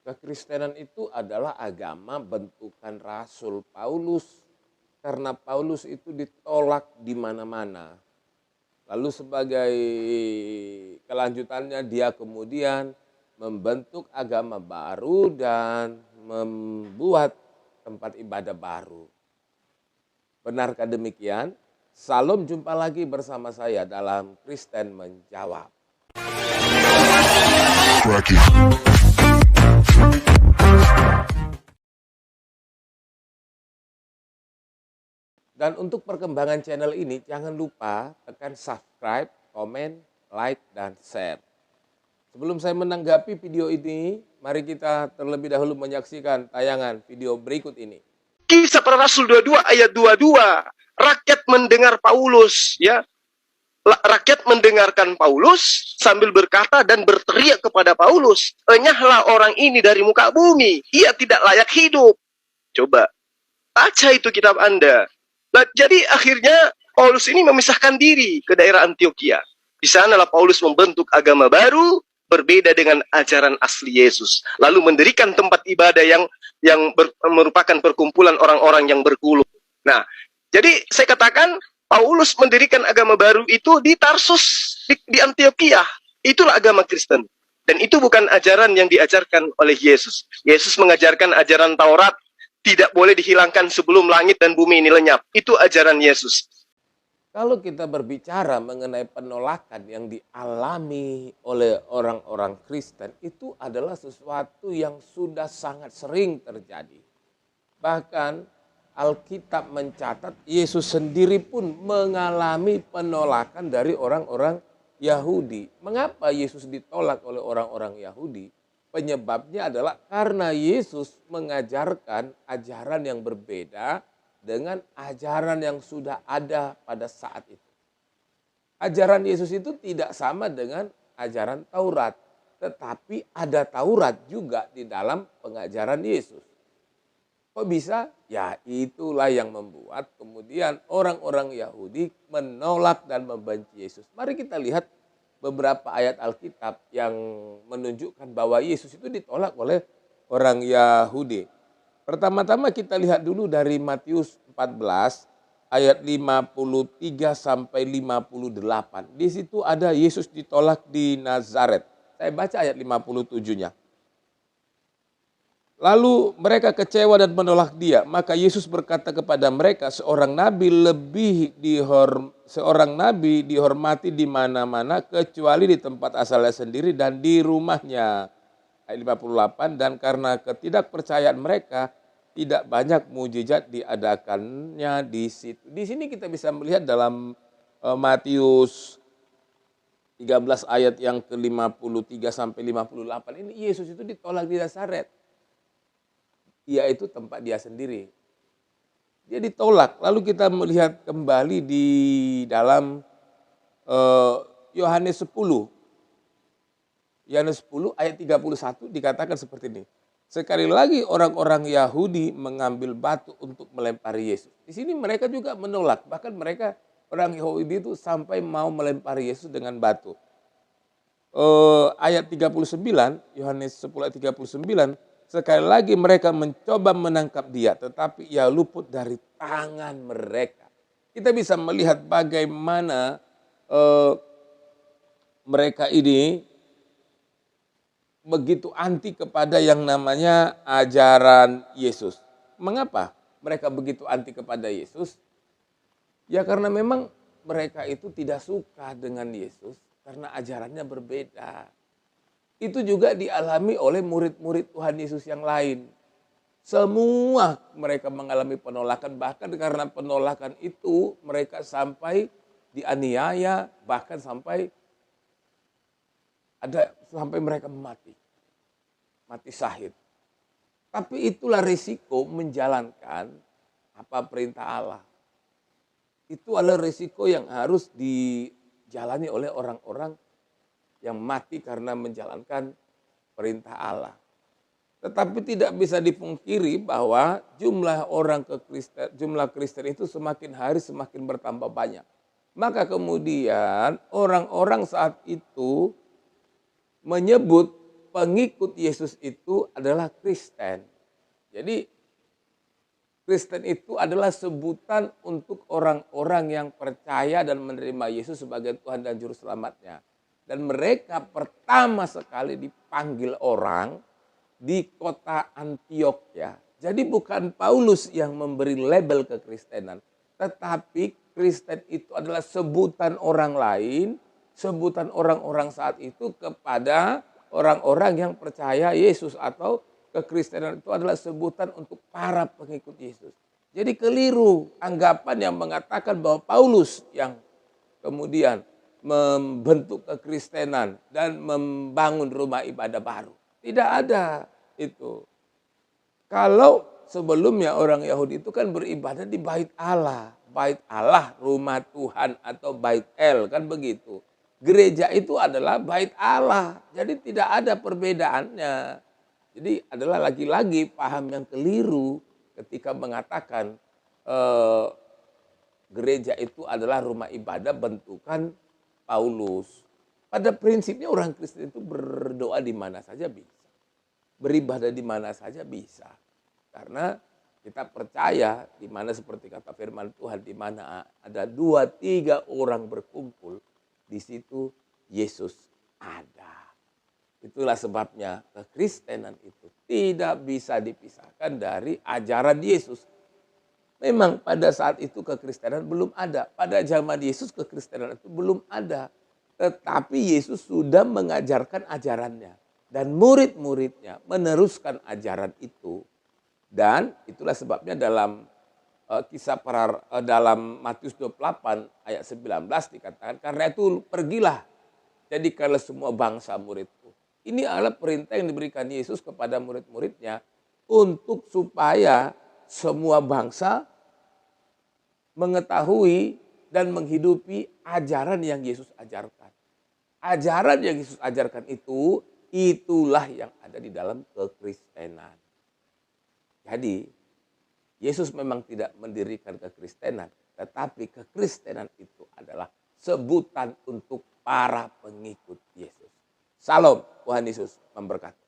Kekristenan itu adalah agama bentukan Rasul Paulus. Karena Paulus itu ditolak di mana-mana. Lalu sebagai kelanjutannya dia kemudian membentuk agama baru dan membuat tempat ibadah baru. Benarkah demikian? Salam, jumpa lagi bersama saya dalam Kristen Menjawab. Dan untuk perkembangan channel ini jangan lupa tekan subscribe, komen, like, dan share. Sebelum saya menanggapi video ini, mari kita terlebih dahulu menyaksikan tayangan video berikut ini. Kisah Para Rasul 22 ayat 22. Rakyat mendengar Paulus, ya. Rakyat mendengarkan Paulus sambil berkata dan berteriak kepada Paulus, "Enyahlah orang ini dari muka bumi, ia tidak layak hidup." Coba baca itu kitab Anda. Jadi akhirnya Paulus ini memisahkan diri ke daerah Antioquia. Di sanalah Paulus membentuk agama baru berbeda dengan ajaran asli Yesus. Lalu mendirikan tempat ibadah yang merupakan perkumpulan orang-orang yang bergulung. Nah, jadi saya katakan Paulus mendirikan agama baru itu di Tarsus, di Antioquia. Itulah agama Kristen. Dan itu bukan ajaran yang diajarkan oleh Yesus. Yesus mengajarkan ajaran Taurat, tidak boleh dihilangkan sebelum langit dan bumi ini lenyap. Itu ajaran Yesus. Kalau kita berbicara mengenai penolakan yang dialami oleh orang-orang Kristen, itu adalah sesuatu yang sudah sangat sering terjadi. Bahkan Alkitab mencatat Yesus sendiri pun mengalami penolakan dari orang-orang Yahudi. Mengapa Yesus ditolak oleh orang-orang Yahudi? Penyebabnya adalah karena Yesus mengajarkan ajaran yang berbeda dengan ajaran yang sudah ada pada saat itu. Ajaran Yesus itu tidak sama dengan ajaran Taurat, tetapi ada Taurat juga di dalam pengajaran Yesus. Kok bisa? Ya itulah yang membuat kemudian orang-orang Yahudi menolak dan membenci Yesus. Mari kita lihat beberapa ayat Alkitab yang menunjukkan bahwa Yesus itu ditolak oleh orang Yahudi. Pertama-tama kita lihat dulu dari Matius 14 ayat 53 sampai 58. Di situ ada Yesus ditolak di Nazaret. Saya baca ayat 57-nya. Lalu mereka kecewa dan menolak dia. Maka Yesus berkata kepada mereka, seorang nabi dihormati di mana-mana kecuali di tempat asalnya sendiri dan di rumahnya. Ayat 58, dan karena ketidakpercayaan mereka tidak banyak mujizat diadakannya di situ. Di sini kita bisa melihat dalam Matius 13 ayat yang ke-53 sampai 58 ini Yesus itu ditolak di Nazaret. Yaitu tempat dia sendiri. Dia ditolak. Lalu kita melihat kembali di dalam Yohanes 10. Yohanes 10 ayat 31 dikatakan seperti ini. Sekali lagi orang-orang Yahudi mengambil batu untuk melempari Yesus. Di sini mereka juga menolak. Bahkan mereka orang Yahudi itu sampai mau melempari Yesus dengan batu. Ayat 39, Yohanes 10 ayat 39. Sekali lagi mereka mencoba menangkap dia, tetapi ia luput dari tangan mereka. Kita bisa melihat bagaimana mereka ini begitu anti kepada yang namanya ajaran Yesus. Mengapa mereka begitu anti kepada Yesus? Ya karena memang mereka itu tidak suka dengan Yesus karena ajarannya berbeda. Itu juga dialami oleh murid-murid Tuhan Yesus yang lain. Semua mereka mengalami penolakan, bahkan karena penolakan itu mereka sampai dianiaya, bahkan sampai mereka mati syahid. Tapi itulah risiko menjalankan apa perintah Allah. Itu adalah risiko yang harus dijalani oleh orang-orang yang mati karena menjalankan perintah Allah. Tetapi tidak bisa dipungkiri bahwa jumlah Kristen itu semakin hari semakin bertambah banyak. Maka kemudian orang-orang saat itu menyebut pengikut Yesus itu adalah Kristen. Jadi Kristen itu adalah sebutan untuk orang-orang yang percaya dan menerima Yesus sebagai Tuhan dan Juru Selamatnya. Dan mereka pertama sekali dipanggil orang di kota Antiokhia. Jadi bukan Paulus yang memberi label kekristenan, tetapi Kristen itu adalah sebutan orang lain, sebutan orang-orang saat itu kepada orang-orang yang percaya Yesus, atau kekristenan itu adalah sebutan untuk para pengikut Yesus. Jadi keliru anggapan yang mengatakan bahwa Paulus yang kemudian membentuk kekristenan dan membangun rumah ibadah baru. Tidak ada itu. Kalau sebelumnya orang Yahudi itu kan beribadah di bait Allah. Bait Allah, rumah Tuhan atau bait El, kan begitu. Gereja itu adalah bait Allah. Jadi tidak ada perbedaannya. Jadi adalah lagi-lagi paham yang keliru ketika mengatakan gereja itu adalah rumah ibadah bentukan Paulus. Pada prinsipnya orang Kristen itu berdoa di mana saja bisa. Beribadah di mana saja bisa. Karena kita percaya di mana, seperti kata firman Tuhan, di mana ada 2-3 orang berkumpul, di situ Yesus ada. Itulah sebabnya kekristenan itu tidak bisa dipisahkan dari ajaran Yesus. Memang pada saat itu kekristenan belum ada. Pada zaman Yesus kekristenan itu belum ada. Tetapi Yesus sudah mengajarkan ajarannya. Dan murid-muridnya meneruskan ajaran itu. Dan itulah sebabnya dalam dalam Matius 28 ayat 19 dikatakan, karena itu pergilah, jadikanlah semua bangsa muridku. Ini adalah perintah yang diberikan Yesus kepada murid-muridnya untuk supaya semua bangsa mengetahui dan menghidupi ajaran yang Yesus ajarkan. Ajaran yang Yesus ajarkan itu, itulah yang ada di dalam kekristenan. Jadi, Yesus memang tidak mendirikan kekristenan, tetapi kekristenan itu adalah sebutan untuk para pengikut Yesus. Salam, Tuhan Yesus memberkati.